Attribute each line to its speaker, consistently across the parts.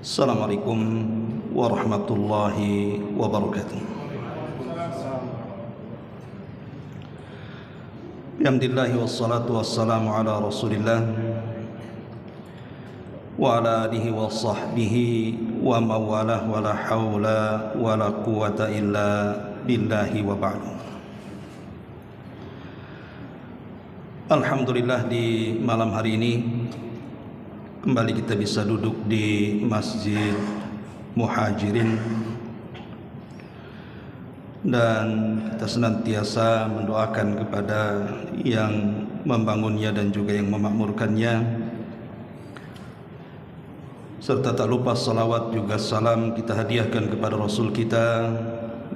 Speaker 1: Assalamualaikum warahmatullahi wabarakatuh. Alhamdulillah wassalatu wassalamu ala Rasulillah wa ala alihi wa sahbihi wa mawalah wa la hawla wa la quwata illa billahi wa ba'du. Alhamdulillah, di malam hari ini kembali kita bisa duduk di Masjid Muhajirin, dan kita senantiasa mendoakan kepada yang membangunnya dan juga yang memakmurkannya, serta tak lupa salawat juga salam kita hadiahkan kepada Rasul kita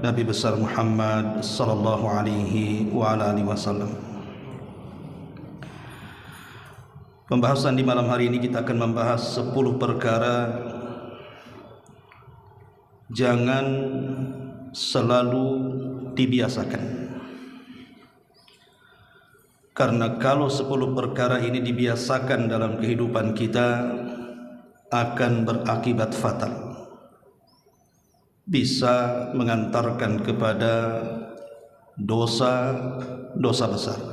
Speaker 1: Nabi besar Muhammad sallallahu alaihi wa ala alihi wasallam. Pembahasan di malam hari ini kita akan membahas 10 perkara jangan selalu dibiasakan. Karena kalau 10 perkara ini dibiasakan dalam kehidupan kita akan berakibat fatal. Bisa mengantarkan kepada dosa besar.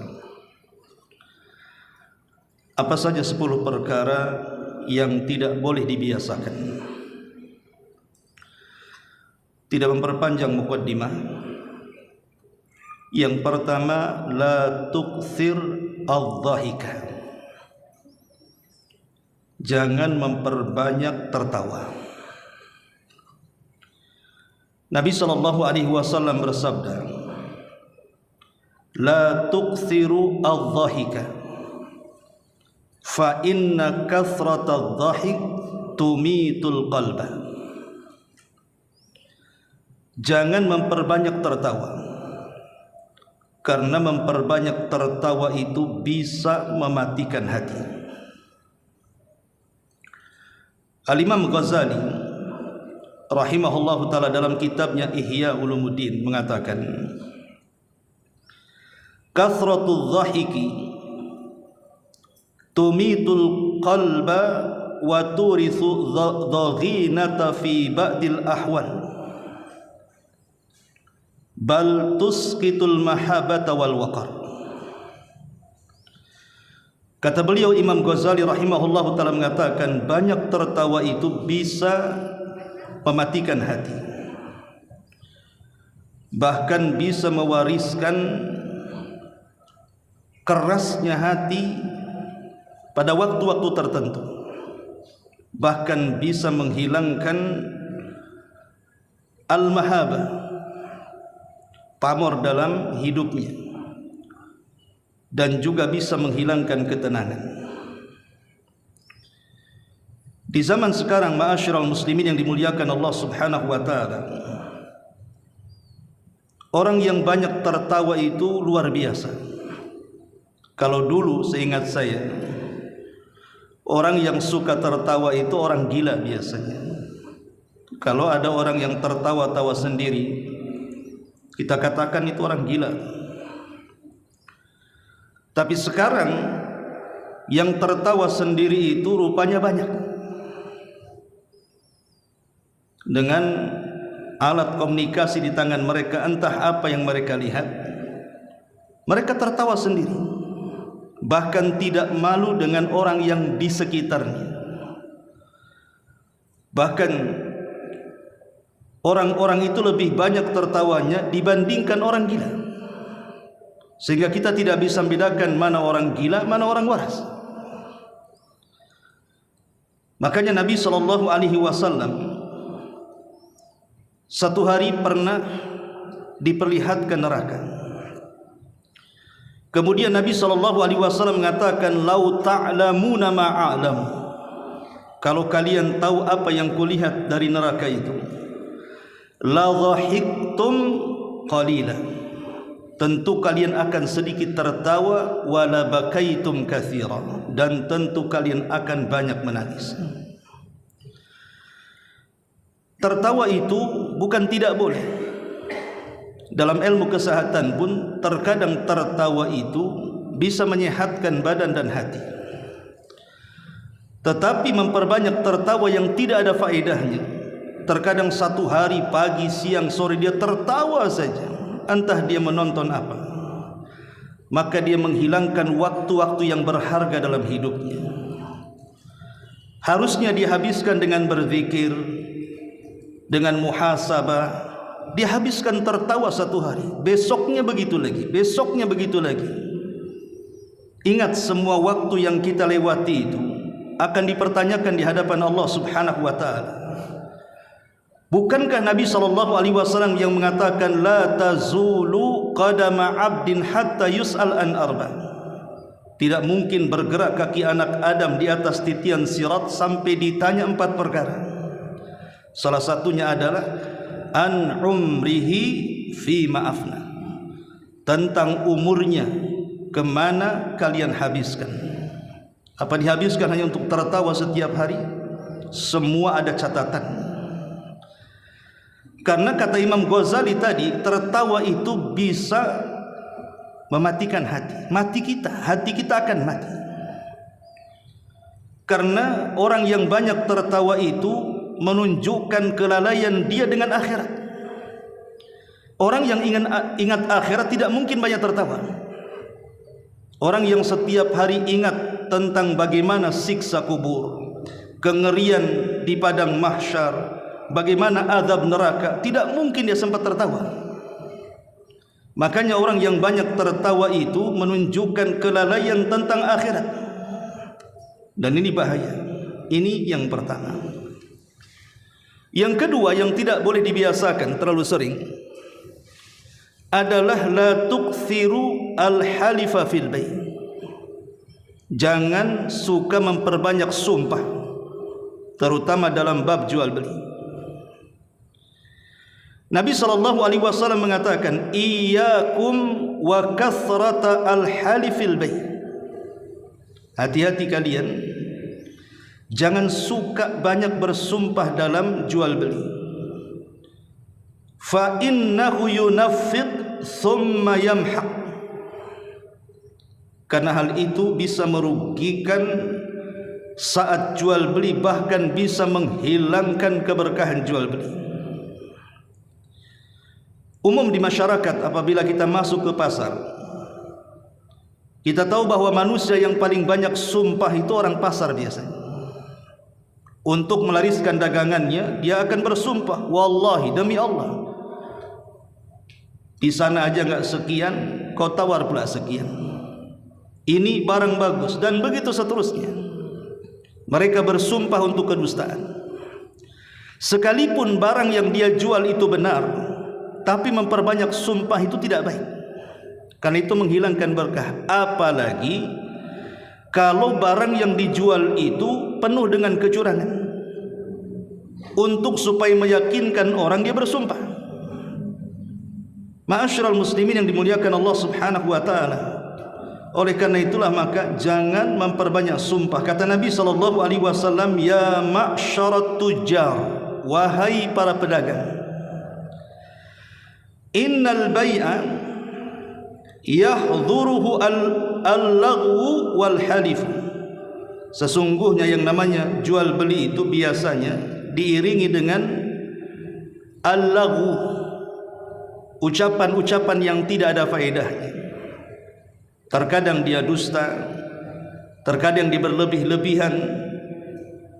Speaker 1: Apa saja 10 perkara yang tidak boleh dibiasakan? Tidak memperpanjang muqaddimah. Yang pertama, la tukthir al-dhahika. Jangan memperbanyak tertawa. Nabi SAW bersabda, la tukthiru al-dhahika, fa inna kathrata dhahik tumitul qalba. Jangan memperbanyak tertawa, karena memperbanyak tertawa itu bisa mematikan hati. Al-Imam Ghazali rahimahullahu ta'ala dalam kitabnya Ihya Ulumuddin mengatakan, kathratu dhahiki tumitul qalba wa turithu dhaghinata fi ba'dil ahwal bal tusqitul mahabata wal waqar. Kata beliau Imam Ghazali rahimahullahu ta'ala mengatakan, banyak tertawa itu bisa mematikan hati, bahkan bisa mewariskan kerasnya hati pada waktu-waktu tertentu, bahkan bisa menghilangkan al-mahabah, pamor dalam hidupnya, dan juga bisa menghilangkan ketenangan. Di zaman sekarang, ma'asyiral muslimin yang dimuliakan Allah Subhanahu wa ta'ala, orang yang banyak tertawa itu luar biasa. Kalau dulu seingat saya, orang yang suka tertawa itu orang gila biasanya. Kalau ada orang yang tertawa-tawa sendiri, kita katakan itu orang gila. Tapi sekarang yang tertawa sendiri itu rupanya banyak. Dengan alat komunikasi di tangan mereka, entah apa yang mereka lihat, mereka tertawa sendiri, bahkan tidak malu dengan orang yang di sekitarnya. Bahkan orang-orang itu lebih banyak tertawanya dibandingkan orang gila, sehingga kita tidak bisa membedakan mana orang gila, mana orang waras. Makanya Nabi SAW satu hari pernah diperlihatkan neraka. Kemudian Nabi SAW mengatakan, lau ta'lamuna ma'a'lam, kalau kalian tahu apa yang kulihat dari neraka itu, la dhahiktum qalila, tentu kalian akan sedikit tertawa, wa la bakaitum katsira, dan tentu kalian akan banyak menangis. Tertawa itu bukan tidak boleh. Dalam ilmu kesehatan pun terkadang tertawa itu bisa menyehatkan badan dan hati. tetapi memperbanyak tertawa yang tidak ada faedahnya. Terkadang satu hari, pagi, siang, sore dia tertawa saja, entah dia menonton apa. Maka dia menghilangkan waktu-waktu yang berharga dalam hidupnya. Harusnya dihabiskan dengan berzikir, dengan muhasabah. Dihabiskan tertawa satu hari, besoknya begitu lagi, besoknya begitu lagi. Ingat, semua waktu yang kita lewati itu akan dipertanyakan di hadapan Allah Subhanahu wa taala. Bukankah Nabi SAW yang mengatakan la tazulu qadama 'abdin hatta yus'al an arba'? Tidak mungkin bergerak kaki anak Adam di atas titian sirat sampai ditanya 4 perkara. Salah satunya adalah an umrihi fi ma'afna, tentang umurnya, kemana kalian habiskan. Apa dihabiskan hanya untuk tertawa setiap hari? Semua ada catatan. Karena kata Imam Ghazali tadi, tertawa itu bisa mematikan hati. Hati kita akan mati. Karena orang yang banyak tertawa itu menunjukkan kelalaian dia dengan akhirat. Orang yang ingat akhirat tidak mungkin banyak tertawa. Orang yang setiap hari ingat tentang bagaimana siksa kubur, kengerian di padang mahsyar, bagaimana azab neraka, tidak mungkin dia sempat tertawa. Makanya orang yang banyak tertawa itu menunjukkan kelalaian tentang akhirat. Dan ini bahaya. Ini yang pertama. Yang kedua yang tidak boleh dibiasakan terlalu sering adalah la tukthiru al-halifa fil bay'. Jangan suka memperbanyak sumpah, terutama dalam bab jual beli. Nabi SAW mengatakan, iyyakum wa kathrata al-halifil bay'. Hati-hati kalian, jangan suka banyak bersumpah dalam jual beli. Fa innahu yunaffid thumma yamhaq. Karena hal itu bisa merugikan saat jual beli, bahkan bisa menghilangkan keberkahan jual beli. Umum di masyarakat, apabila kita masuk ke pasar, kita tahu bahwa manusia yang paling banyak sumpah itu orang pasar biasanya. Untuk melariskan dagangannya, dia akan bersumpah, wallahi, demi Allah, di sana aja nggak sekian, kau tawar pula sekian. Ini barang bagus, dan begitu seterusnya. Mereka bersumpah untuk kedustaan. Sekalipun barang yang dia jual itu benar, tapi memperbanyak sumpah itu tidak baik, karena itu menghilangkan berkah. Apalagi kalau barang yang dijual itu penuh dengan kecurangan, untuk supaya meyakinkan orang dia bersumpah. Ma'asyiral muslimin yang dimuliakan Allah Subhanahu wa taala. Oleh karena itulah maka jangan memperbanyak sumpah. Kata Nabi SAW, ya ma'syarat tujar, wahai para pedagang, innal bai'a yahdhuruhu al-laghu wal halif. Sesungguhnya yang namanya jual beli itu biasanya diiringi dengan al-laghu, ucapan-ucapan yang tidak ada faedahnya. Terkadang dia dusta, terkadang dia berlebih-lebihan,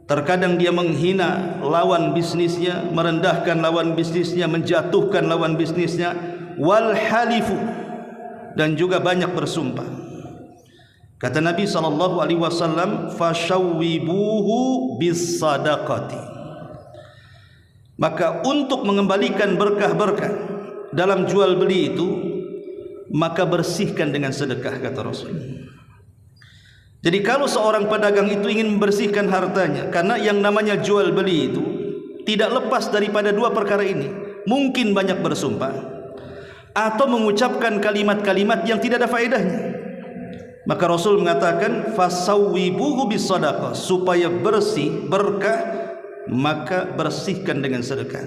Speaker 1: terkadang dia menghina lawan bisnisnya, merendahkan lawan bisnisnya, menjatuhkan lawan bisnisnya. Wal halifu, dan juga banyak bersumpah. Kata Nabi SAW, fashawwibuhu bis sadaqati. Maka untuk mengembalikan berkah-berkah dalam jual beli itu, maka bersihkan dengan sedekah, kata Rasul. Jadi kalau seorang pedagang itu ingin membersihkan hartanya, karena yang namanya jual beli itu tidak lepas daripada 2 perkara ini. Mungkin banyak bersumpah, atau mengucapkan kalimat-kalimat yang tidak ada faedahnya. Maka Rasul mengatakan fasawwibuhu bis sadaqah, supaya bersih berkah, maka bersihkan dengan sedekah.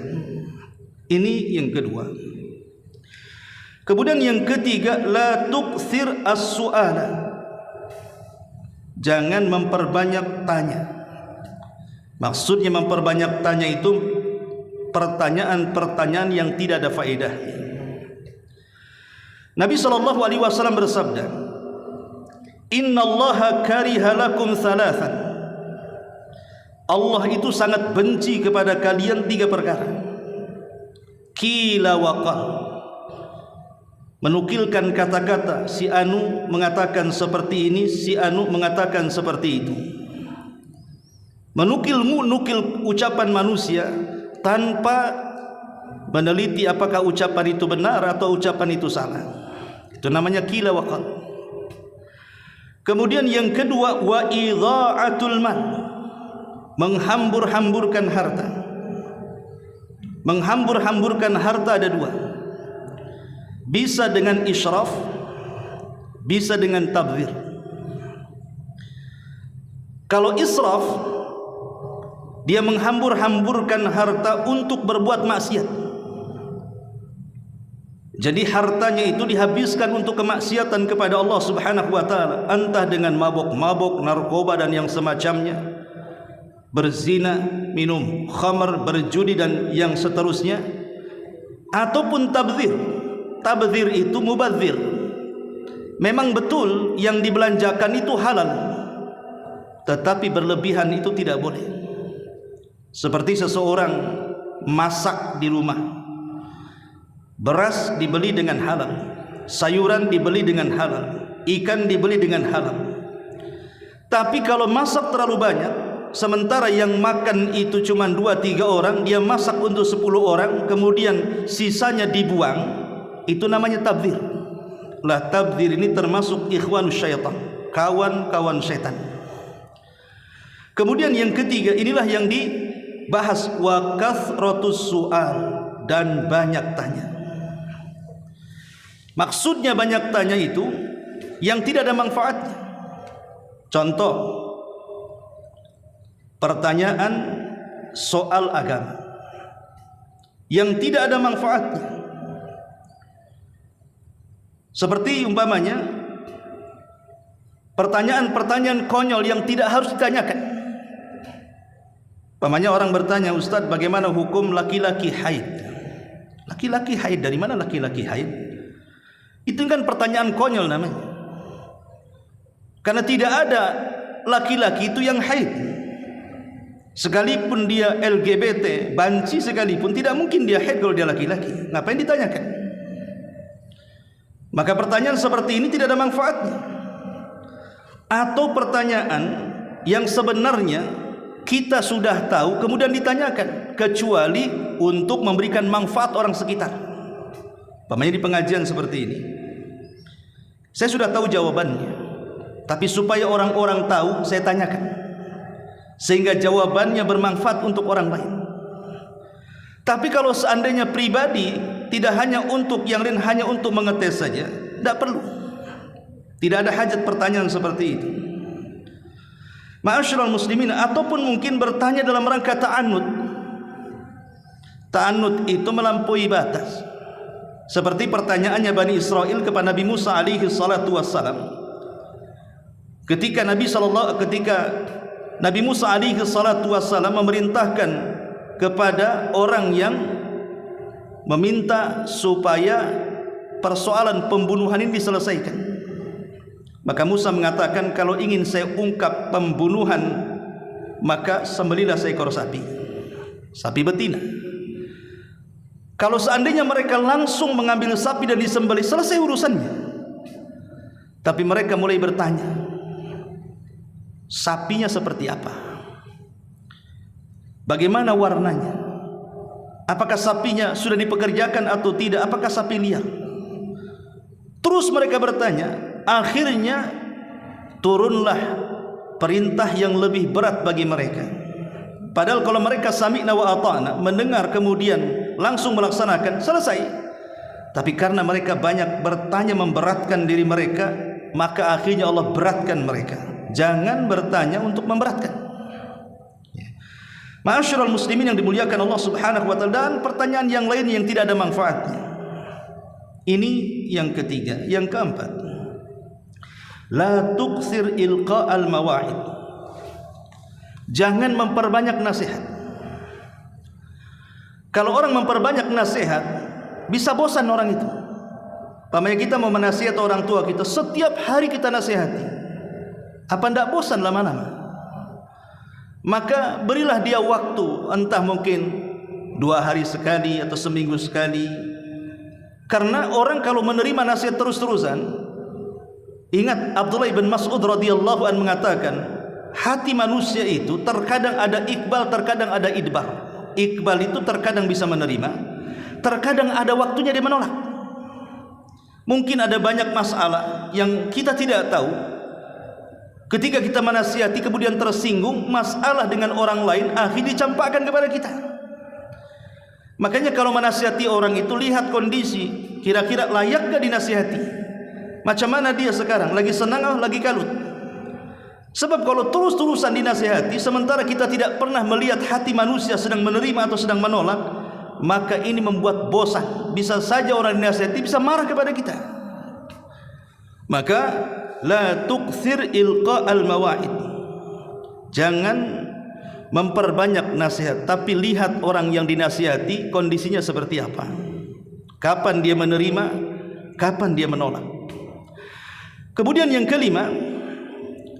Speaker 1: Ini yang kedua. Kemudian yang ketiga, la tukthir as-su'ala. Jangan memperbanyak tanya. Maksudnya memperbanyak tanya itu pertanyaan-pertanyaan yang tidak ada faedahnya. Nabi SAW bersabda, Innallaha kariha lakum thalathan. Allah itu sangat benci kepada kalian 3 perkara. Qila wa qal, menukilkan kata-kata, si anu mengatakan seperti ini, si anu mengatakan seperti itu. Menukil ucapan manusia tanpa meneliti apakah ucapan itu benar atau ucapan itu salah. Itu namanya qila wa qal. Kemudian yang kedua, wa idha'atul mal, menghambur-hamburkan harta. Menghambur-hamburkan harta ada 2. Bisa dengan israf, bisa dengan tabdzir. Kalau israf, dia menghambur-hamburkan harta untuk berbuat maksiat. Jadi hartanya itu dihabiskan untuk kemaksiatan kepada Allah Subhanahu wa taala, entah dengan mabuk-mabuk, narkoba dan yang semacamnya, berzina, minum khamar, berjudi dan yang seterusnya, ataupun tabdzir. Tabdzir itu mubadzir. Memang betul yang dibelanjakan itu halal, tetapi berlebihan itu tidak boleh. Seperti seseorang masak di rumah, beras dibeli dengan halal, sayuran dibeli dengan halal, ikan dibeli dengan halal. Tapi kalau masak terlalu banyak, sementara yang makan itu cuma 2-3 orang, dia masak untuk 10 orang, kemudian sisanya dibuang, itu namanya tabdzir. Lah, tabdzir ini termasuk ikhwanus syaitan, kawan-kawan setan. Kemudian yang ketiga, inilah yang dibahas, wa kathratus su'al, dan banyak tanya. Maksudnya banyak tanya itu yang tidak ada manfaatnya. Contoh, pertanyaan soal agama yang tidak ada manfaatnya. Seperti umpamanya pertanyaan-pertanyaan konyol yang tidak harus ditanyakan. Umpamanya orang bertanya, Ustadz, bagaimana hukum laki-laki haid? Laki-laki haid, dari mana laki-laki haid? Itu kan pertanyaan konyol namanya. Karena tidak ada laki-laki itu yang haid. Sekalipun dia LGBT, banci sekalipun, tidak mungkin dia haid kalau dia laki-laki. Ngapain ditanyakan? Maka pertanyaan seperti ini tidak ada manfaatnya. Atau pertanyaan yang sebenarnya kita sudah tahu kemudian ditanyakan, kecuali untuk memberikan manfaat orang sekitar. Umpamanya di pengajian seperti ini, saya sudah tahu jawabannya, tapi supaya orang-orang tahu, saya tanyakan, sehingga jawabannya bermanfaat untuk orang lain. Tapi kalau seandainya pribadi, tidak hanya untuk yang lain, hanya untuk mengetes saja, tidak perlu. Tidak ada hajat pertanyaan seperti itu. Ma'asyiral muslimin, ataupun mungkin bertanya dalam rangka ta'annud. Ta'annud itu melampaui batas. Seperti pertanyaannya Bani Israel kepada Nabi Musa alaihi salatu wassalam. Ketika Nabi Musa alaihi salatu wassalam memerintahkan kepada orang yang meminta supaya persoalan pembunuhan ini diselesaikan. Maka Musa mengatakan, kalau ingin saya ungkap pembunuhan, maka sembelilah seekor sapi, sapi betina. Kalau seandainya mereka langsung mengambil sapi dan disembelih, selesai urusannya. Tapi mereka mulai bertanya, sapinya seperti apa? Bagaimana warnanya? Apakah sapinya sudah dipekerjakan atau tidak? Apakah sapi liar? Terus mereka bertanya. Akhirnya turunlah perintah yang lebih berat bagi mereka. Padahal kalau mereka sami'na wa ata'na, mendengar kemudian langsung melaksanakan, selesai. Tapi karena mereka banyak bertanya memberatkan diri mereka, maka akhirnya Allah beratkan mereka. Jangan bertanya untuk memberatkan. Ma'asyiral muslimin yang dimuliakan Allah Subhanahu wa taala, dan pertanyaan yang lain yang tidak ada manfaatnya. Ini yang ketiga. Yang keempat, la tuksir ilqa'al mawa'id. Jangan memperbanyak nasihat. Kalau orang memperbanyak nasihat, bisa bosan orang itu. Pamannya kita mau menasihat orang tua kita, setiap hari kita nasihati, apa tidak bosan lama-lama? Maka berilah dia waktu, entah mungkin 2 hari sekali atau seminggu sekali. Karena orang kalau menerima nasihat terus-terusan, ingat Abdullah bin Mas'ud radhiyallahu anhu mengatakan, hati manusia itu terkadang ada iqbal, terkadang ada idbar. Iqbal itu terkadang bisa menerima, terkadang ada waktunya dia menolak. Mungkin ada banyak masalah yang kita tidak tahu. Ketika kita menasihati kemudian tersinggung masalah dengan orang lain, akhirnya dicampakkan kepada kita. Makanya kalau menasihati orang itu lihat kondisi, kira-kira layak gak dinasihati? Macam mana dia sekarang? Lagi senang atau lagi kalut? Sebab kalau terus-terusan dinasihati sementara kita tidak pernah melihat hati manusia sedang menerima atau sedang menolak, maka ini membuat bosan. Bisa saja orang dinasihati bisa marah kepada kita. Maka la tukthir ilqa al-mawa'id. Jangan memperbanyak nasihat, tapi lihat orang yang dinasihati kondisinya seperti apa. Kapan dia menerima, kapan dia menolak. Kemudian yang kelima,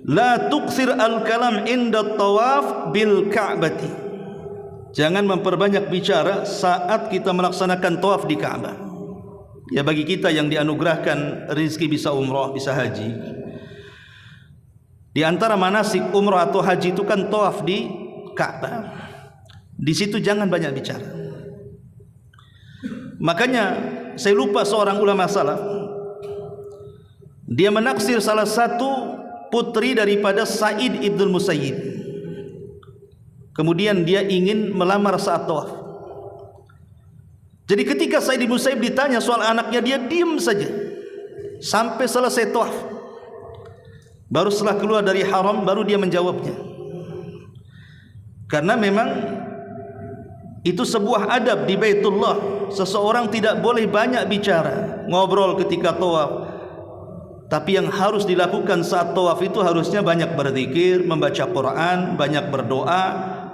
Speaker 1: la tukthir al-kalam inda tawaf bil ka'bati. Jangan memperbanyak bicara saat kita melaksanakan tawaf di Ka'bah. Ya, bagi kita yang dianugerahkan rezeki bisa umrah, bisa haji, di antara manasik umrah atau haji itu kan tawaf di Ka'bah. Di situ jangan banyak bicara. Makanya saya lupa seorang ulama salaf, dia menaksir salah satu putri daripada Sa'id ibn Musayyib. Kemudian dia ingin melamar saat tawaf. Jadi ketika Sa'id ibn Musayyib ditanya soal anaknya, dia diam saja sampai selesai tawaf. Baru setelah keluar dari haram baru dia menjawabnya. Karena memang itu sebuah adab di Baitullah. Seseorang tidak boleh banyak bicara, ngobrol ketika tawaf. Tapi yang harus dilakukan saat tawaf itu harusnya banyak berzikir, membaca Quran, banyak berdoa,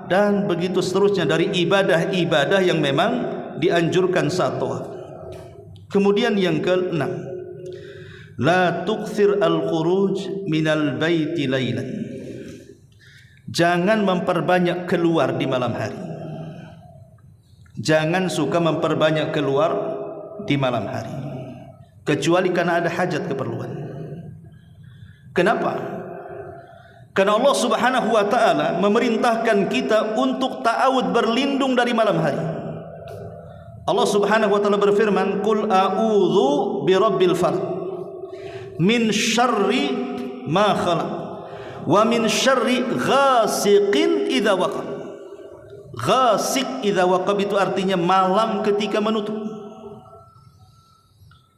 Speaker 1: dan begitu seterusnya dari ibadah-ibadah yang memang dianjurkan saat tawaf. Kemudian yang ke-6, la tukthir al-khuruj minal baiti lailan. Jangan memperbanyak keluar di malam hari. Jangan suka memperbanyak keluar di malam hari, kecuali karena ada hajat keperluan. Kenapa? Karena Allah Subhanahu wa taala memerintahkan kita untuk ta'awud, berlindung dari malam hari. Allah Subhanahu wa taala berfirman, "Qul a'udzu birabbil falaq min syarri ma khalaq wa min syarri ghasiqin idza waqab." Ghasiq idza waqab itu artinya malam ketika menutup.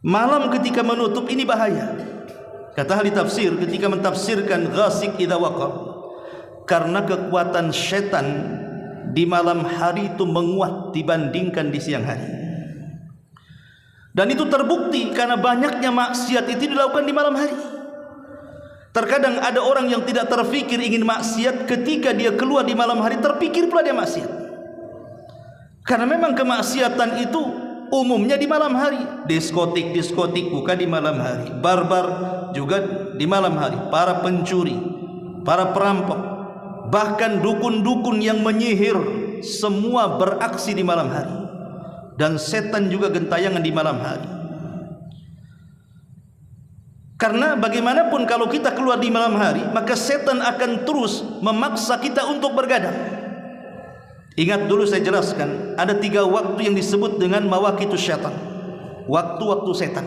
Speaker 1: Malam ketika menutup ini bahaya. Kata ahli tafsir ketika mentafsirkan ghasiq idza waqab, karena kekuatan setan di malam hari itu menguat dibandingkan di siang hari. Dan itu terbukti karena banyaknya maksiat itu dilakukan di malam hari. Terkadang ada orang yang tidak terfikir ingin maksiat, ketika dia keluar di malam hari terpikir pula dia maksiat. Karena memang kemaksiatan itu umumnya di malam hari. Diskotik buka di malam hari, barbar juga di malam hari, para pencuri, para perampok, bahkan dukun-dukun yang menyihir, semua beraksi di malam hari. Dan setan juga gentayangan di malam hari. Karena bagaimanapun kalau kita keluar di malam hari, maka setan akan terus memaksa kita untuk bergadang. Ingat dulu saya jelaskan, ada 3 waktu yang disebut dengan mawaqitus syaitan, waktu-waktu setan.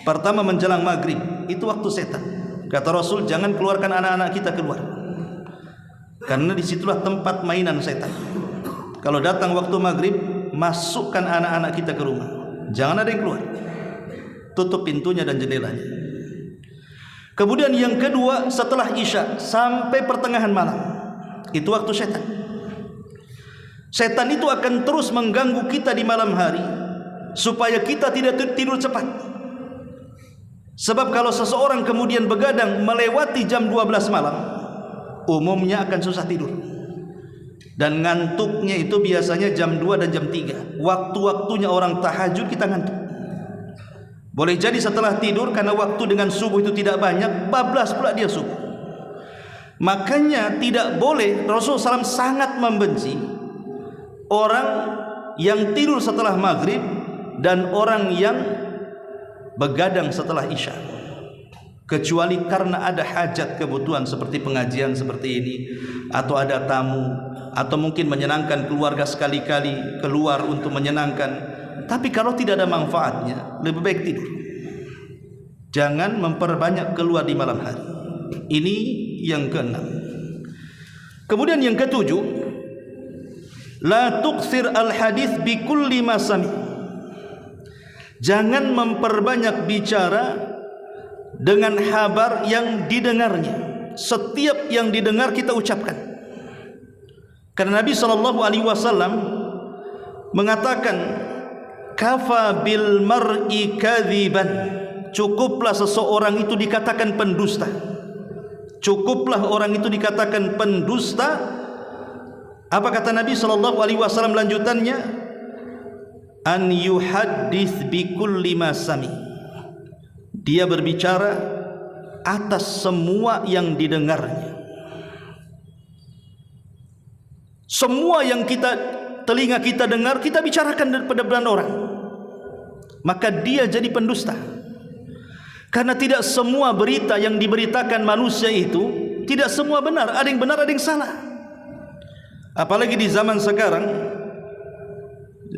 Speaker 1: Pertama menjelang maghrib, itu waktu setan. Kata Rasul, jangan keluarkan anak-anak kita keluar, karena disitulah tempat mainan setan. Kalau datang waktu maghrib, masukkan anak-anak kita ke rumah, jangan ada yang keluar, tutup pintunya dan jendelanya. Kemudian yang kedua, setelah isya sampai pertengahan malam, itu waktu setan. Setan itu akan terus mengganggu kita di malam hari supaya kita tidak tidur cepat. Sebab kalau seseorang kemudian begadang melewati jam 12 malam, umumnya akan susah tidur. Dan ngantuknya itu biasanya jam 2 dan jam 3. Waktu-waktunya orang tahajud kita ngantuk. Boleh jadi setelah tidur karena waktu dengan subuh itu tidak banyak, bablas pula dia subuh. Makanya tidak boleh, Rasulullah SAW sangat membenci orang yang tidur setelah maghrib dan orang yang begadang setelah isya, kecuali karena ada hajat kebutuhan seperti pengajian seperti ini, atau ada tamu, atau mungkin menyenangkan keluarga sekali-kali keluar untuk menyenangkan. Tapi kalau tidak ada manfaatnya, lebih baik tidur. Jangan memperbanyak keluar di malam hari. Ini yang keenam. Kemudian yang ketujuh, la tuksir al hadis bi kulli ma sami. Jangan memperbanyak bicara dengan kabar yang didengarnya. Setiap yang didengar kita ucapkan. Karena Nabi SAW mengatakan, kafa bil mar'i kadziban. Cukuplah seseorang itu dikatakan pendusta. Cukuplah orang itu dikatakan pendusta. Apa kata Nabi SAW lanjutannya? An yuhaddits bi kulli ma sami. Dia berbicara atas semua yang didengarnya. Semua yang telinga kita dengar, kita bicarakan kepada orang. Maka dia jadi pendusta. Karena tidak semua berita yang diberitakan manusia itu, tidak semua benar. Ada yang benar, ada yang salah. Apalagi di zaman sekarang,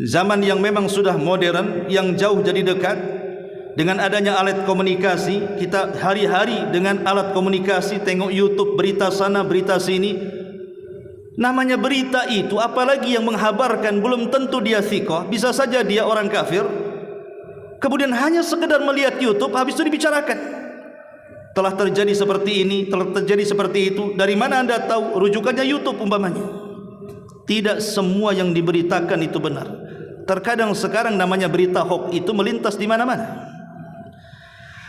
Speaker 1: zaman yang memang sudah modern, yang jauh jadi dekat. Dengan adanya alat komunikasi, kita hari-hari dengan alat komunikasi, tengok YouTube, berita sana, berita sini. Namanya berita itu, apalagi yang menghabarkan, belum tentu dia thiqah, bisa saja dia orang kafir. Kemudian hanya sekedar melihat YouTube, habis itu dibicarakan. Telah terjadi seperti ini, telah terjadi seperti itu. Dari mana Anda tahu? Rujukannya YouTube umpamanya. Tidak semua yang diberitakan itu benar. Terkadang sekarang namanya berita hoax itu melintas di mana-mana.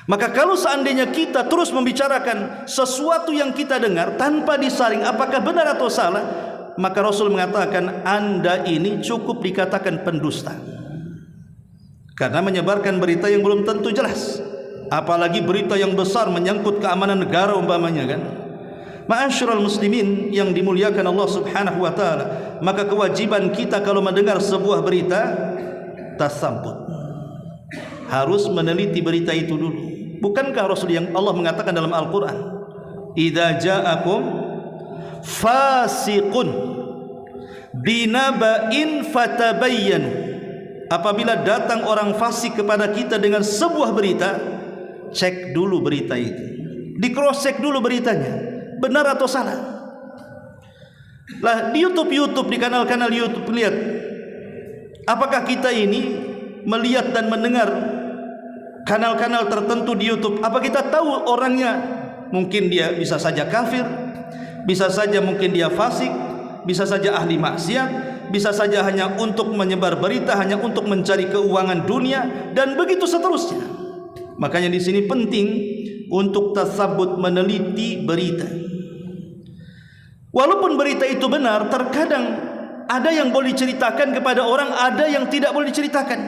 Speaker 1: Maka kalau seandainya kita terus membicarakan sesuatu yang kita dengar tanpa disaring apakah benar atau salah, maka Rasul mengatakan Anda ini cukup dikatakan pendusta. Karena menyebarkan berita yang belum tentu jelas, apalagi berita yang besar menyangkut keamanan negara umpamanya kan. Ma'asyiral muslimin yang dimuliakan Allah Subhanahu wa taala, maka kewajiban kita kalau mendengar sebuah berita tasabbut. Harus meneliti berita itu dulu. Bukankah Rasul yang Allah mengatakan dalam Al-Qur'an, "Idza ja'akum fasiqun binaba'in fatabayyanu." Apabila datang orang fasik kepada kita dengan sebuah berita, cek dulu berita itu. Di cross check dulu beritanya, benar atau salah. Lah di YouTube, di kanal-kanal YouTube, lihat apakah kita ini melihat dan mendengar kanal-kanal tertentu di YouTube, apa kita tahu orangnya? Mungkin dia bisa saja kafir, bisa saja mungkin dia fasik, bisa saja ahli maksiat, bisa saja hanya untuk menyebar berita, hanya untuk mencari keuangan dunia, dan begitu seterusnya. Makanya di sini penting untuk tasabbut, meneliti berita. Walaupun berita itu benar, terkadang ada yang boleh diceritakan kepada orang, ada yang tidak boleh diceritakan.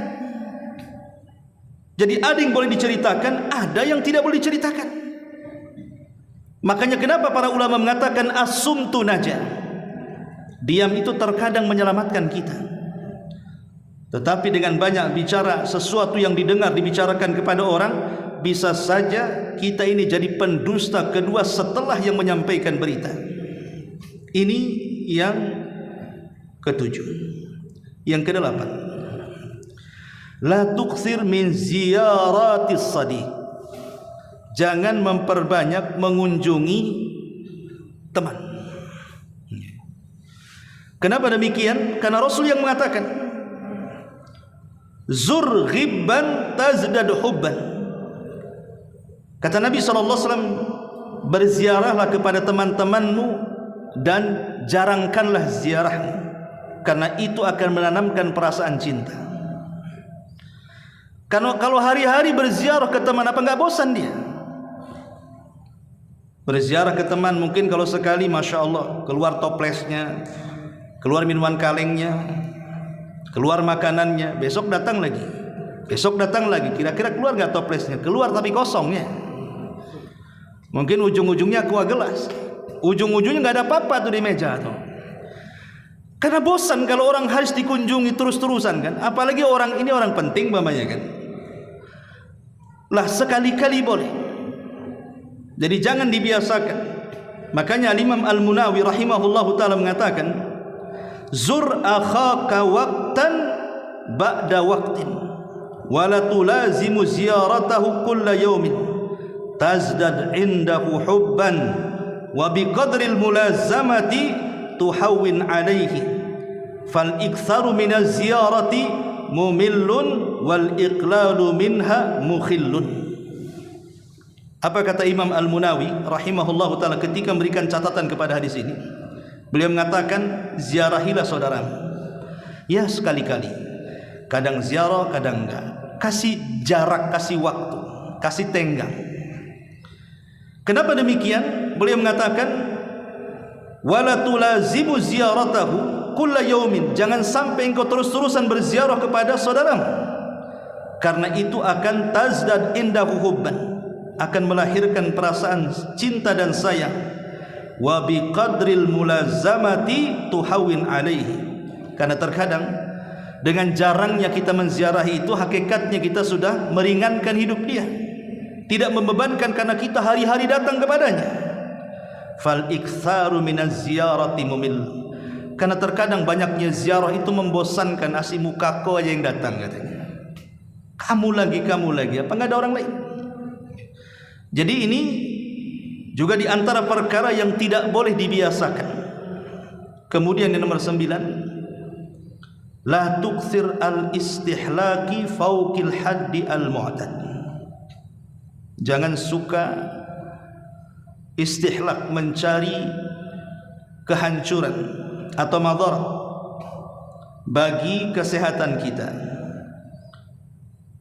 Speaker 1: Jadi ada yang boleh diceritakan, ada yang tidak boleh diceritakan. Makanya kenapa para ulama mengatakan as-sumtu najah. Diam itu terkadang menyelamatkan kita. Tetapi dengan banyak bicara, sesuatu yang didengar dibicarakan kepada orang, bisa saja kita ini jadi pendusta kedua setelah yang menyampaikan berita. Ini yang ketujuh. Yang kedelapan, la tuksir min ziyaratis sadiq. Jangan memperbanyak mengunjungi teman. Kenapa demikian? Karena Rasul yang mengatakan, zur ghibban tazdad hubban. Kata Nabi SAW, berziarahlah kepada teman-temanmu dan jarangkanlah ziarahmu, karena itu akan menanamkan perasaan cinta. Karena kalau hari-hari berziarah ke teman, apa enggak bosan dia? Berziarah ke teman mungkin kalau sekali, Masya Allah, keluar toplesnya, keluar minuman kalengnya, keluar makanannya, besok datang lagi, besok datang lagi, kira-kira keluar gak toplesnya? Keluar tapi kosongnya. Mungkin ujung-ujungnya aqua gelas, ujung-ujungnya gak ada apa-apa tuh di meja tuh. Karena bosan kalau orang harus dikunjungi terus-terusan kan, apalagi orang ini orang penting mamanya kan. Lah sekali-kali boleh. Jadi jangan dibiasakan. Makanya Imam Al-Munawi rahimahullahu taala mengatakan, zur akhaka waqtan ba'da waqtin wa la tulazimu ziyaratahu kulla yawmin tazdad indahu hubban wa biqadril mulazamati tuhawwin alaihi fal iktharu minaz ziyarati mumillun wal iqlalu minha mukhillun. Apa kata Imam Al-Munawi rahimahullahu taala ketika memberikan catatan kepada hadis ini? Beliau mengatakan, ziarahilah saudaramu. Ya sekali-kali. Kadang ziarah, kadang enggak. Kasih jarak, kasih waktu, kasih tenggang. Kenapa demikian? Beliau mengatakan, wala tulazimu ziyaratahu kulla yaumin. Jangan sampai engkau terus-terusan berziarah kepada saudaramu. Karena itu akan tazdad indahu hubban, akan melahirkan perasaan cinta dan sayang. Wa biqadril mulazamati tuhawwin alaihi. Karena terkadang dengan jarangnya kita menziarahi itu, hakikatnya kita sudah meringankan hidup dia, tidak membebankan karena kita hari-hari datang kepadanya. Fal iktsaru minaz ziyarati mumil. Karena terkadang banyaknya ziarah itu membosankan, asih mukako aja yang datang katanya. Kamu lagi, apa enggak ada orang lain? Jadi ini juga di antara perkara yang tidak boleh dibiasakan. Kemudian yang nomor 9, la tukthir al-istihlaki fauqil haddi al-mu'tad. Jangan suka istihlak, mencari kehancuran atau madarat bagi kesehatan kita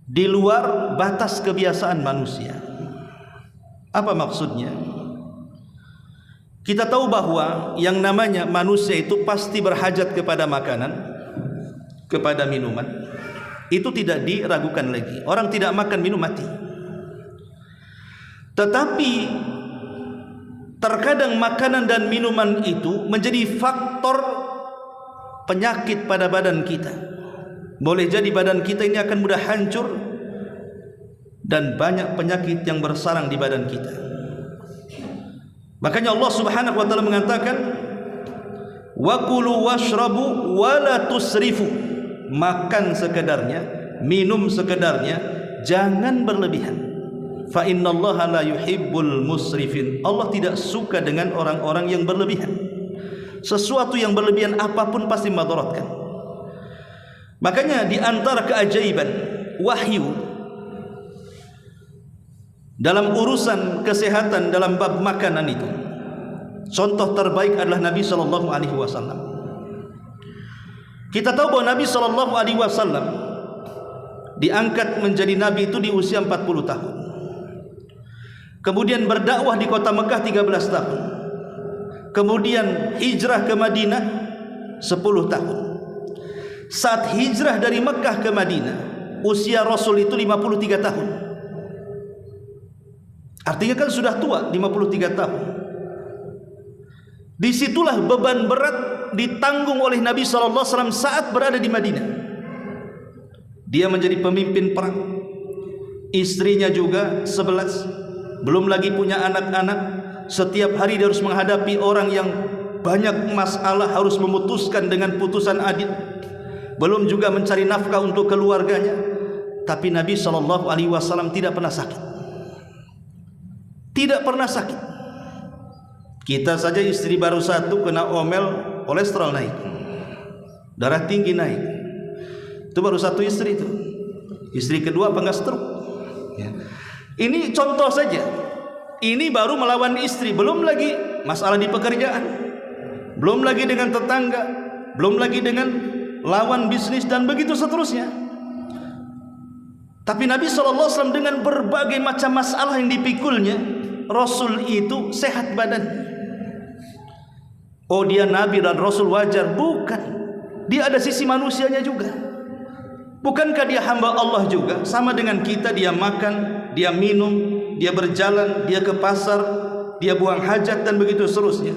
Speaker 1: di luar batas kebiasaan manusia. Apa maksudnya? Kita tahu bahwa yang namanya manusia itu pasti berhajat kepada makanan, kepada minuman. Itu tidak diragukan lagi. Orang tidak makan minum mati. Tetapi terkadang makanan dan minuman itu menjadi faktor penyakit pada badan kita. Boleh jadi badan kita ini akan mudah hancur dan banyak penyakit yang bersarang di badan kita. Makanya Allah Subhanahu wa taala mengatakan, wa kulu washrabu wa la tusrifu. Makan sekedarnya, minum sekedarnya, jangan berlebihan. Fa innallaha la yuhibbul musrifin. Allah tidak suka dengan orang-orang yang berlebihan. Sesuatu yang berlebihan apapun pasti madaratkan. Makanya di antara keajaiban wahyu dalam urusan kesehatan dalam bab makanan itu, contoh terbaik adalah Nabi sallallahu alaihi wasallam. Kita tahu bahwa Nabi sallallahu alaihi wasallam diangkat menjadi nabi itu di usia 40 tahun. Kemudian berdakwah di kota Mekah 13 tahun. Kemudian hijrah ke Madinah 10 tahun. Saat hijrah dari Mekah ke Madinah, usia Rasul itu 53 tahun. Artinya kan sudah tua, 53 tahun. Disitulah beban berat ditanggung oleh Nabi SAW saat berada di Madinah. Dia menjadi pemimpin perang, istrinya juga 11, belum lagi punya anak-anak. Setiap hari dia harus menghadapi orang yang banyak masalah, harus memutuskan dengan putusan adil, belum juga mencari nafkah untuk keluarganya. Tapi Nabi SAW tidak pernah sakit. Tidak pernah sakit. Kita saja istri baru satu kena omel, kolesterol naik, darah tinggi naik. Itu baru satu istri itu. Istri kedua apa enggak stroke ya. Ini contoh saja. Ini baru melawan istri, belum lagi masalah di pekerjaan, belum lagi dengan tetangga, belum lagi dengan lawan bisnis dan begitu seterusnya. Tapi Nabi SAW dengan berbagai macam masalah yang dipikulnya, Rasul itu sehat badan. Oh, dia Nabi dan Rasul wajar? Bukan. Dia ada sisi manusianya juga. Bukankah dia hamba Allah juga? Sama dengan kita, dia makan, dia minum, dia berjalan, dia ke pasar, dia buang hajat dan begitu seterusnya.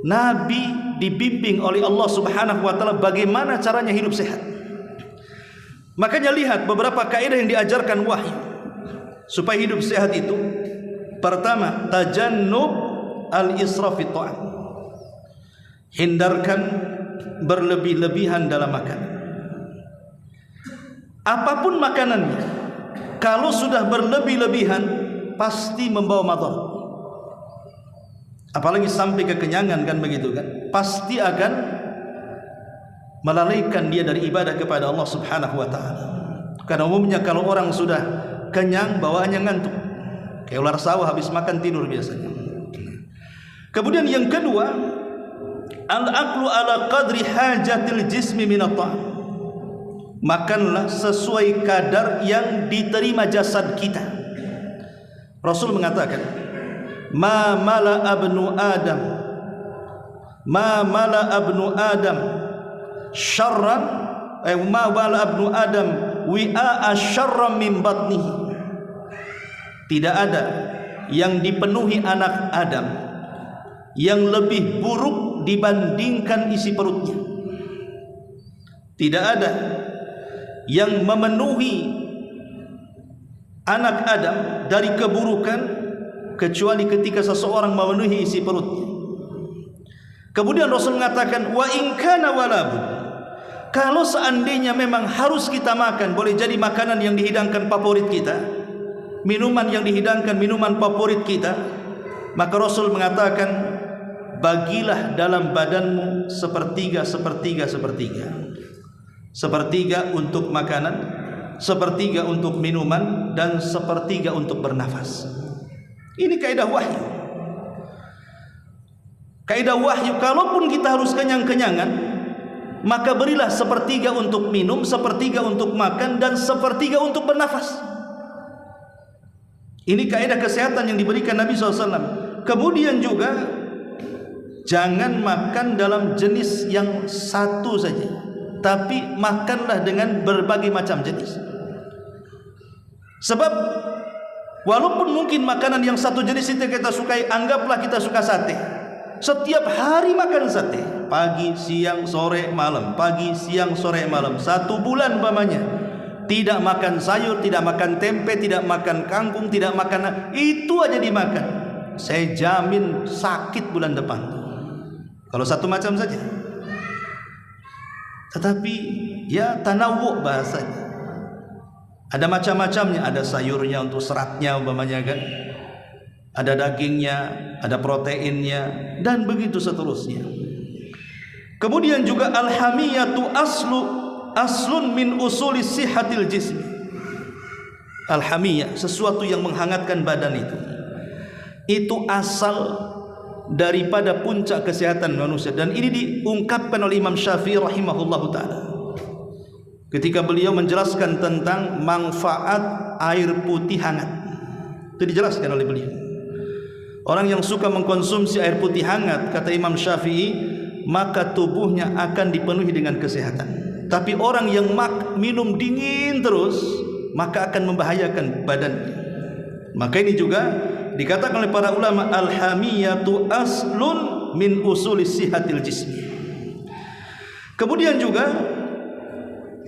Speaker 1: Nabi dibimbing oleh Allah Subhanahu wa taala bagaimana caranya hidup sehat. Makanya lihat beberapa kaidah yang diajarkan wahyu supaya hidup sehat itu. Pertama, tajannub al-israf fi ta'am. Hindarkan berlebih-lebihan dalam makan. Apapun makanannya, kalau sudah berlebih-lebihan pasti membawa madarat. Apalagi sampai kekenyangan, kan begitu kan? Pasti akan melalaikan dia dari ibadah kepada Allah Subhanahu wa taala. Karena umumnya kalau orang sudah kenyang bawaannya ngantuk. Kayak ular sawah habis makan tidur biasanya. Kemudian yang kedua, al-aqlu ala qadri hajatil jismi min at-ta'am. Makanlah sesuai kadar yang diterima jasad kita. Rasul mengatakan, ma mala abnu adam syarran ma mala abnu adam wi'a syarran min batnihi. Tidak ada yang dipenuhi anak Adam yang lebih buruk dibandingkan isi perutnya. Tidak ada yang memenuhi anak Adam dari keburukan kecuali ketika seseorang memenuhi isi perutnya. Kemudian Rasul mengatakan, wa in kana walabud, kalau seandainya memang harus kita makan, boleh jadi makanan yang dihidangkan favorit kita, minuman yang dihidangkan minuman favorit kita, maka Rasul mengatakan, bagilah dalam badanmu sepertiga, sepertiga, sepertiga. Sepertiga untuk makanan, sepertiga untuk minuman, dan sepertiga untuk bernafas. Ini kaidah wahyu. Kaidah wahyu, kalaupun kita harus kenyang-kenyangan, maka berilah sepertiga untuk minum, sepertiga untuk makan, dan sepertiga untuk bernafas. Ini kaidah kesehatan yang diberikan Nabi SAW. Kemudian juga jangan makan dalam jenis yang satu saja, tapi makanlah dengan berbagai macam jenis. Sebab walaupun mungkin makanan yang satu jenis itu kita sukai, anggaplah kita suka sate. Setiap hari makan sate, pagi, siang, sore, malam, pagi, siang, sore, malam. 1 bulan umpamanya tidak makan sayur, tidak makan tempe, tidak makan kangkung, tidak makan, itu aja dimakan, saya jamin sakit bulan depan kalau satu macam saja. Tetapi ya tanawwu bahasanya, ada macam-macamnya, ada sayurnya untuk seratnya umpamanya kan, ada dagingnya, ada proteinnya, dan begitu seterusnya. Kemudian juga al-hamiyatu aslun min usulis sihatil jism. Al-hamiyah, sesuatu yang menghangatkan badan itu asal daripada puncak kesehatan manusia. Dan ini diungkapkan oleh Imam Syafi'i rahimahullahu ta'ala ketika beliau menjelaskan tentang manfaat air putih hangat. Itu dijelaskan oleh beliau, orang yang suka mengkonsumsi air putih hangat, kata Imam Syafi'i, maka tubuhnya akan dipenuhi dengan kesehatan. Tapi orang yang minum dingin terus, maka akan membahayakan badannya. Maka ini juga dikatakan oleh para ulama, al-hamiyatu aslun min usulis sihatil jismi. Kemudian juga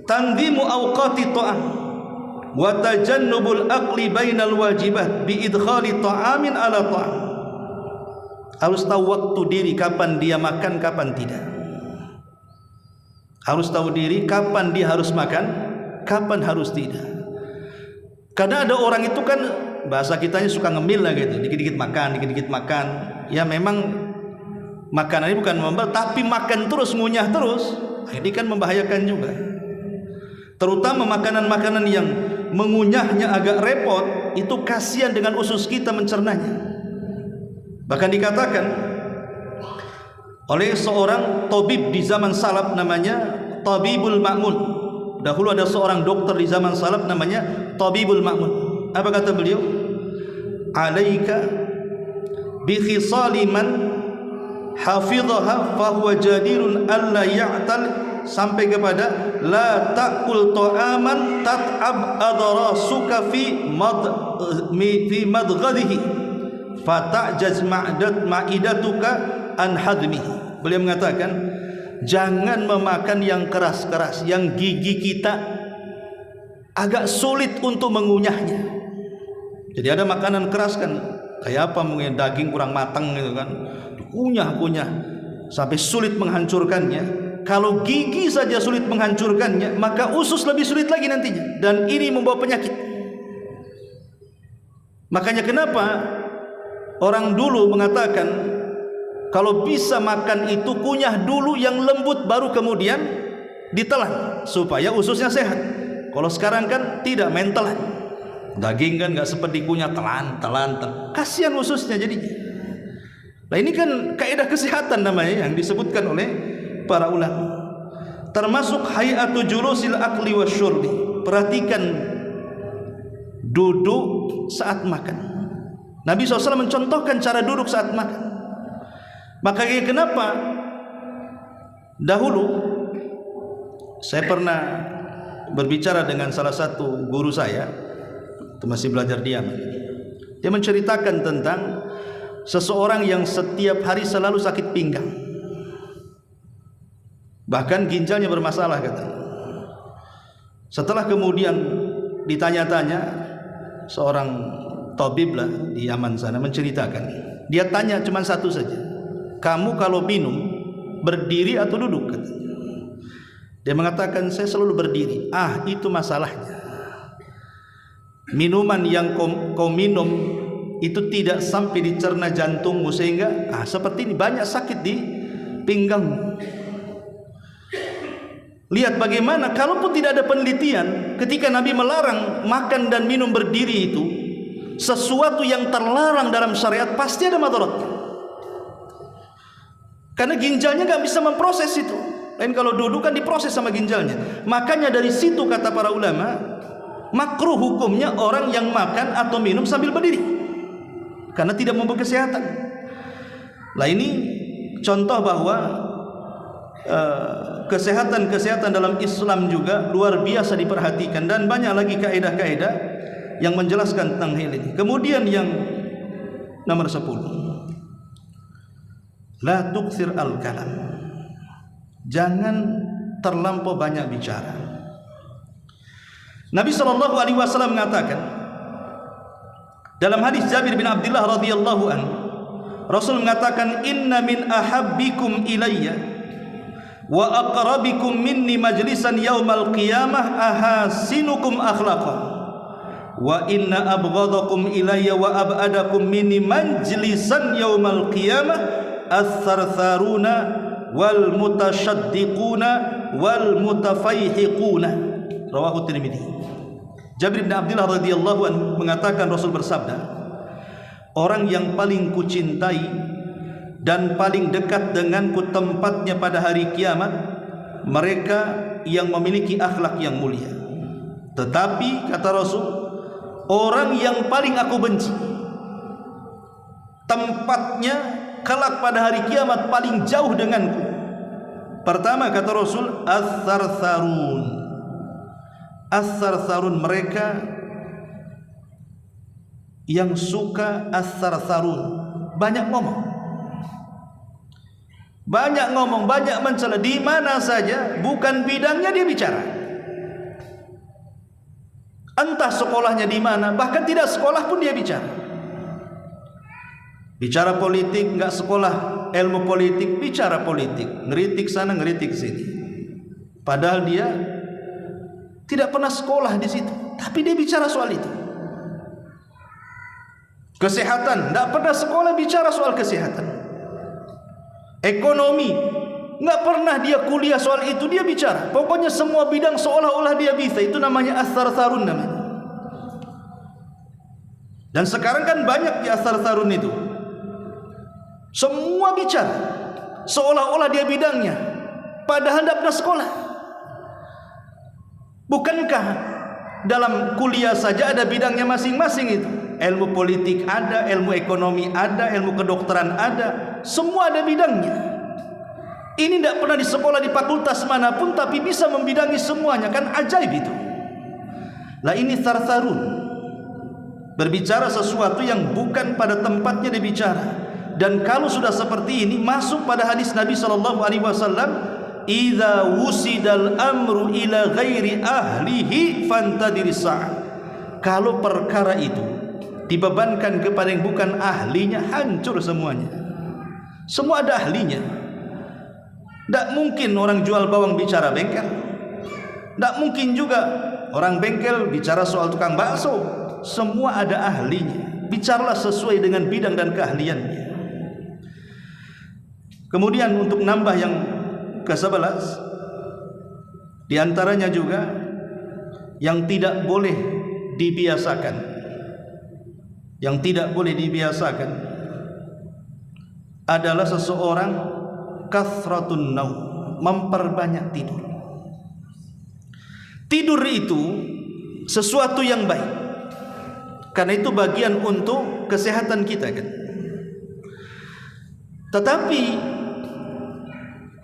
Speaker 1: tanzimu awqati ta'am wa tajannubul aqli bainal wajibat bi idkhali ta'amin ala ta'am. Harus tahu waktu diri, kapan dia makan, kapan tidak. Harus tahu diri kapan dia harus makan, kapan harus tidak. Karena ada orang itu kan bahasa kitanya suka ngemil lah gitu, dikit-dikit makan, dikit-dikit makan. Ya memang makanannya bukan membel, tapi makan terus, ngunyah terus. Ini kan membahayakan juga. Terutama makanan-makanan yang mengunyahnya agak repot, itu kasihan dengan usus kita mencernanya. Bahkan dikatakan oleh seorang tabib di zaman salaf, namanya Tabibul Ma'mun. Dahulu ada seorang dokter di zaman salaf namanya Tabibul Ma'mun. Apa kata beliau? Alaika bi khisali man hafidhaha fa huwa jadirun alla ya'tal, sampai kepada la ta'kul ta'aman tat'ab adrasuka fi madghadihi fata'jaz ma'idatuka an hadmihi. Beliau mengatakan, jangan memakan yang keras-keras, yang gigi kita agak sulit untuk mengunyahnya. Jadi ada makanan keras kan, kayak apa mungkin daging kurang matang gitu kan, kunyah-kunyah sampai sulit menghancurkannya. Kalau gigi saja sulit menghancurkannya, maka usus lebih sulit lagi nantinya, dan ini membawa penyakit. Makanya kenapa orang dulu mengatakan kalau bisa makan itu kunyah dulu yang lembut, baru kemudian ditelan supaya ususnya sehat. Kalau sekarang kan tidak, main telan. Daging kan nggak seperti kunyah, telan. Kasihan ususnya jadinya. Nah ini kan kaidah kesehatan namanya yang disebutkan oleh para ulama. Termasuk hayatu julusil akli wasyurbi. Perhatikan duduk saat makan. Nabi SAW mencontohkan cara duduk saat makan. Makanya kenapa dahulu saya pernah berbicara dengan salah satu guru saya, itu masih belajar di Yaman. Dia menceritakan tentang seseorang yang setiap hari selalu sakit pinggang, bahkan ginjalnya bermasalah katanya. Setelah kemudian ditanya-tanya, seorang tabib lah di Yaman sana menceritakan, dia tanya cuma satu saja, kamu kalau minum berdiri atau duduk? Katanya. Dia mengatakan, saya selalu berdiri. Ah, itu masalahnya. Minuman yang kau minum itu tidak sampai dicerna jantungmu, sehingga seperti ini banyak sakit di pinggangmu. Lihat bagaimana, kalaupun tidak ada penelitian, ketika Nabi melarang makan dan minum berdiri itu, sesuatu yang terlarang dalam syariat pasti ada madaratnya. Karena ginjalnya gak bisa memproses itu. Lain kalau duduk kan diproses sama ginjalnya. Makanya dari situ kata para ulama, makruh hukumnya orang yang makan atau minum sambil berdiri, karena tidak membawa kesehatan. Nah ini contoh bahwa kesehatan dalam Islam juga luar biasa diperhatikan, dan banyak lagi kaidah-kaidah yang menjelaskan tentang hal ini. Kemudian yang nomor 10, la tukthir al-kalam. Jangan terlampau banyak bicara. Nabi SAW mengatakan dalam hadis Jabir bin Abdullah radhiyallahu anhu, Rasul mengatakan, inna min ahabbikum ilayya wa aqrabikum minni majlisan yaumal qiyamah ahasinukum akhlaqa wa inna abghadakum ilayya wa ab'adakum minni majlisan yaumal qiyamah as-sartharuna wal mutasyaddiquna wal mutafaihiquna. Rawahu Tirmidzi. Jabir bin Abdullah radhiyallahu anhu mengatakan, Rasul bersabda, orang yang paling kucintai dan paling dekat denganku tempatnya pada hari kiamat mereka yang memiliki akhlak yang mulia. Tetapi kata Rasul, orang yang paling aku benci tempatnya kelak pada hari kiamat paling jauh denganku. Pertama kata Rasul, as-sartharun. As-sartharun, mereka yang suka as-sartharun, banyak ngomong, banyak mencela, di mana saja bukan bidangnya dia bicara. Entah sekolahnya di mana, bahkan tidak sekolah pun dia bicara. Bicara politik, nggak sekolah ilmu politik, bicara politik, ngeritik sana ngeritik sini. Padahal dia tidak pernah sekolah di situ, tapi dia bicara soal itu. Kesehatan, nggak pernah sekolah, bicara soal kesehatan. Ekonomi, nggak pernah dia kuliah soal itu, dia bicara. Pokoknya semua bidang seolah-olah dia bisa. Itu namanya as-sartharun namanya. Dan sekarang kan banyak di as-sartharun itu. Semua bicara seolah-olah dia bidangnya, padahal tidak pernah sekolah. Bukankah dalam kuliah saja ada bidangnya masing-masing itu? ilmu politik ada, ilmu ekonomi ada, ilmu kedokteran ada, semua ada bidangnya. Ini tidak pernah di sekolah di fakultas manapun, tapi bisa membidangi semuanya, kan ajaib itu. Lah ini thartharun, berbicara sesuatu yang bukan pada tempatnya dibicara. Dan kalau sudah seperti ini, masuk pada hadis Nabi SAW, idza wusidal amru ila ghairi ahlihi fantadiris sa'ah. Kalau perkara itu dibebankan kepada yang bukan ahlinya, hancur semuanya. Semua ada ahlinya. Tidak mungkin orang jual bawang bicara bengkel, tidak mungkin juga orang bengkel bicara soal tukang bakso. Semua ada ahlinya. Bicaralah sesuai dengan bidang dan keahliannya. Kemudian untuk nambah yang ke-11, di antaranya juga yang tidak boleh dibiasakan, yang tidak boleh dibiasakan adalah seseorang kathratun naum, memperbanyak tidur. Tidur itu sesuatu yang baik, karena itu bagian untuk kesehatan kita kan. Tetapi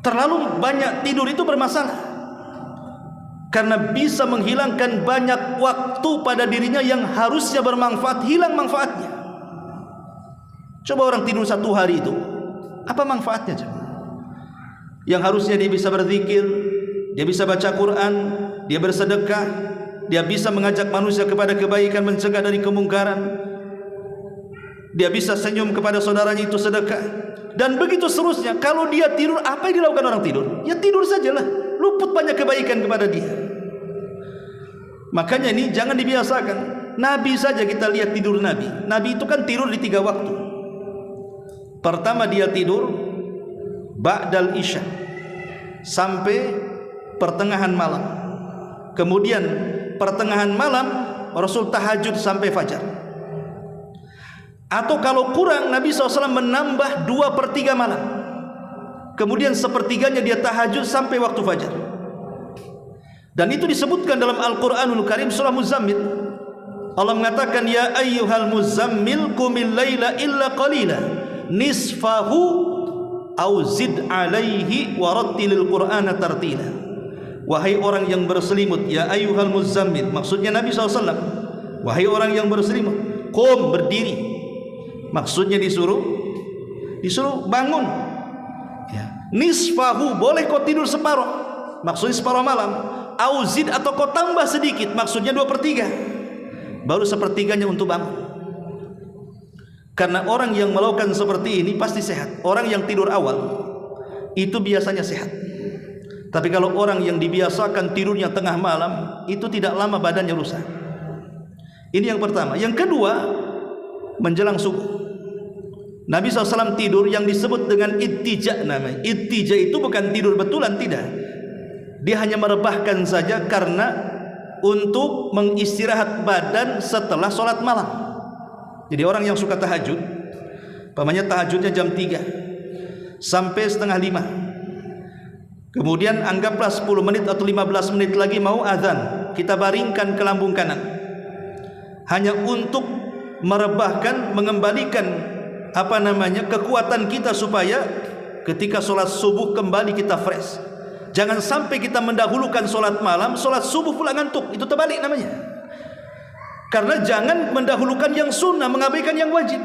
Speaker 1: terlalu banyak tidur itu bermasalah, karena bisa menghilangkan banyak waktu pada dirinya yang harusnya bermanfaat, hilang manfaatnya. Coba orang tidur 1 hari itu, apa manfaatnya? Yang harusnya dia bisa berzikir, dia bisa baca Quran, dia bersedekah, dia bisa mengajak manusia kepada kebaikan, mencegah dari kemungkaran, dia bisa senyum kepada saudaranya, itu sedekah. Dan begitu seterusnya. Kalau dia tidur, apa yang dilakukan orang tidur? Ya tidur sajalah, luput banyak kebaikan kepada dia. Makanya ini jangan dibiasakan. Nabi saja kita lihat tidur Nabi. Nabi itu kan tidur di 3 waktu. Pertama dia tidur ba'dal isya sampai pertengahan malam. Kemudian pertengahan malam Rasul tahajud sampai fajar. Atau kalau kurang, Nabi SAW menambah 2/3 malam. Kemudian sepertiganya dia tahajud sampai waktu fajar. Dan itu disebutkan dalam Al-Quranul Karim surah Muzammil. Allah mengatakan, ya ayyuhal muzammil qumil laila illa qalila nisfahu au zid alaihi warattilil qur'ana tartila. Wahai orang yang berselimut, ya ayyuhal muzammil, maksudnya Nabi SAW, wahai orang yang berselimut, qum, berdiri, maksudnya disuruh bangun ya. Nisfahu, boleh kau tidur separuh, maksudnya separuh malam. Auzid, atau kau tambah sedikit, maksudnya 2/3, baru sepertiganya untuk bangun. Karena orang yang melakukan seperti ini pasti sehat. Orang yang tidur awal itu biasanya sehat. Tapi kalau orang yang dibiasakan tidurnya tengah malam, itu tidak lama badannya rusak. Ini yang pertama. Yang kedua, menjelang subuh Nabi SAW tidur yang disebut dengan ittija namanya. Ittija itu bukan tidur betulan, tidak. Dia hanya merebahkan saja karena untuk mengistirahat badan setelah sholat malam. Jadi orang yang suka tahajud, pamannya tahajudnya jam 3 sampai setengah 5, kemudian anggaplah 10 menit atau 15 menit lagi mau azan, kita baringkan ke lambung kanan, hanya untuk merebahkan, mengembalikan kekuatan kita supaya ketika sholat subuh kembali kita fresh. Jangan sampai kita mendahulukan sholat malam, sholat subuh pula ngantuk, itu terbalik namanya. Karena jangan mendahulukan yang sunnah, mengabaikan yang wajib.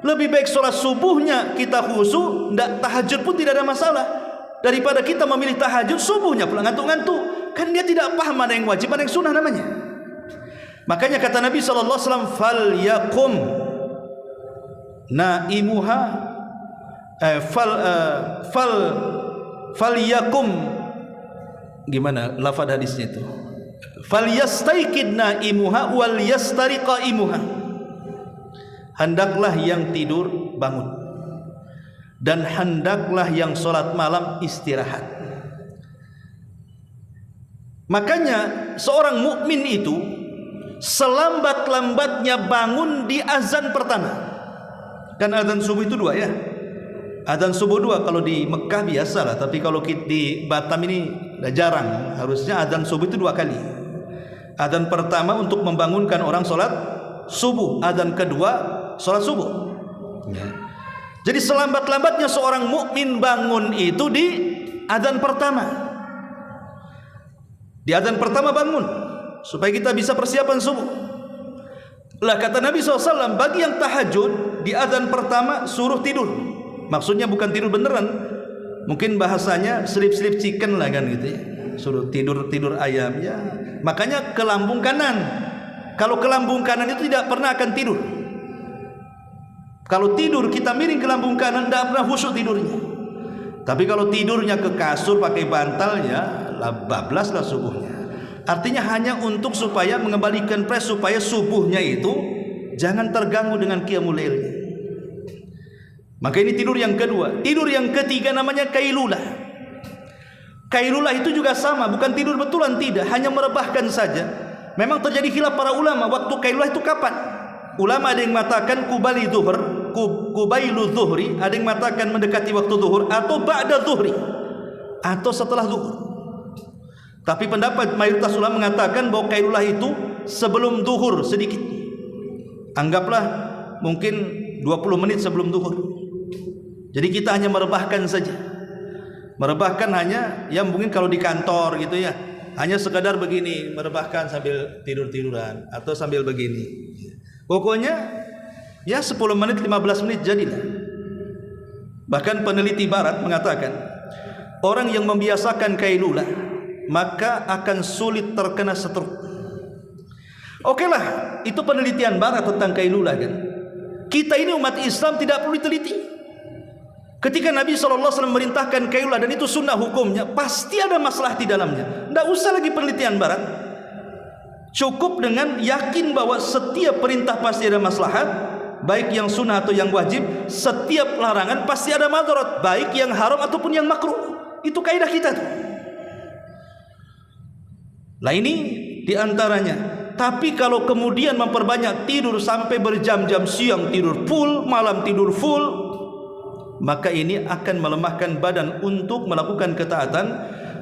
Speaker 1: Lebih baik sholat subuhnya kita khusyuk, tahajud pun tidak ada masalah, daripada kita memilih tahajud subuhnya pula ngantuk-ngantuk. Kan dia tidak paham mana yang wajib, mana yang sunnah namanya. Makanya kata Nabi SAW, fal yakum naimuha fal yakum, gimana lafaz hadisnya itu, fal yastaikid naimuha wal yastariqa imuha, hendaklah yang tidur bangun dan hendaklah yang sholat malam istirahat. Makanya seorang mukmin itu selambat-lambatnya bangun di azan pertama. Kan azan subuh itu 2 ya. Azan subuh 2 kalau di Mekah biasa lah, tapi kalau di Batam ini jarang. Harusnya azan subuh itu 2 kali. Azan pertama untuk membangunkan orang sholat subuh, adzan kedua salat subuh. Ya. Jadi selambat-lambatnya seorang mukmin bangun itu di adzan pertama. Di adzan pertama bangun supaya kita bisa persiapan subuh. Lah kata Nabi SAW, bagi yang tahajud di adzan pertama suruh tidur. Maksudnya bukan tidur beneran, mungkin bahasanya selip-selip chicken lah kan gitu ya. Suruh tidur ayam ya. Makanya ke lambung kanan. Kalau ke lambung kanan itu tidak pernah akan tidur. Kalau tidur kita miring ke lambung kanan, tidak pernah khusyuk tidurnya. Tapi kalau tidurnya ke kasur pakai bantal ya, bablas lah subuhnya. Artinya hanya untuk supaya mengembalikan pres, supaya subuhnya itu jangan terganggu dengan qiyamul lailnya. Maka ini tidur yang kedua. Tidur yang ketiga namanya kailulah. Kailulah itu juga sama, bukan tidur betulan, tidak, hanya merebahkan saja. Memang terjadi khilaf para ulama waktu kailulah itu kapan. Ulama ada yang mengatakan kubailu zuhri, ada yang mengatakan mendekati waktu zuhur, atau ba'da zuhri, atau setelah zuhur. Tapi pendapat mayoritas ulama mengatakan bahwa kailulah itu sebelum zuhur sedikit. Anggaplah mungkin 20 menit sebelum zuhur. Jadi kita hanya merebahkan saja. Merebahkan hanya ya mungkin kalau di kantor gitu ya, hanya sekadar begini, merebahkan sambil tidur-tiduran atau sambil begini. Pokoknya ya 10 menit 15 menit jadilah. Bahkan peneliti barat mengatakan orang yang membiasakan kailulah maka akan sulit terkena stroke. Oke lah, itu penelitian barat tentang kailulah kan. Kita ini umat Islam tidak perlu diteliti. Ketika Nabi SAW memerintahkan kailulah dan itu sunnah hukumnya, pasti ada masalah di dalamnya. Tidak usah lagi penelitian barat. Cukup dengan yakin bahwa setiap perintah pasti ada maslahat, baik yang sunnah atau yang wajib. Setiap larangan pasti ada madarat, baik yang haram ataupun yang makruh. Itu kaidah kita tuh. Lah ini diantaranya. Tapi kalau kemudian memperbanyak tidur sampai berjam-jam, siang tidur full, malam tidur full, maka ini akan melemahkan badan untuk melakukan ketaatan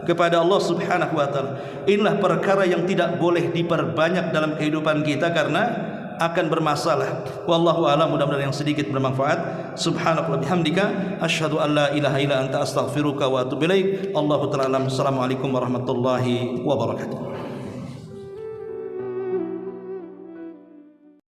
Speaker 1: kepada Allah Subhanahu wa taala. Inilah perkara yang tidak boleh diperbanyak dalam kehidupan kita karena akan bermasalah. Wallahu a'lam. Mudah-mudahan yang sedikit bermanfaat. Subhanallahi bihamdika asyhadu an la ilaha illa anta astaghfiruka wa atubu ilaik. Allahu ta'ala. Assalamualaikum warahmatullahi wabarakatuh.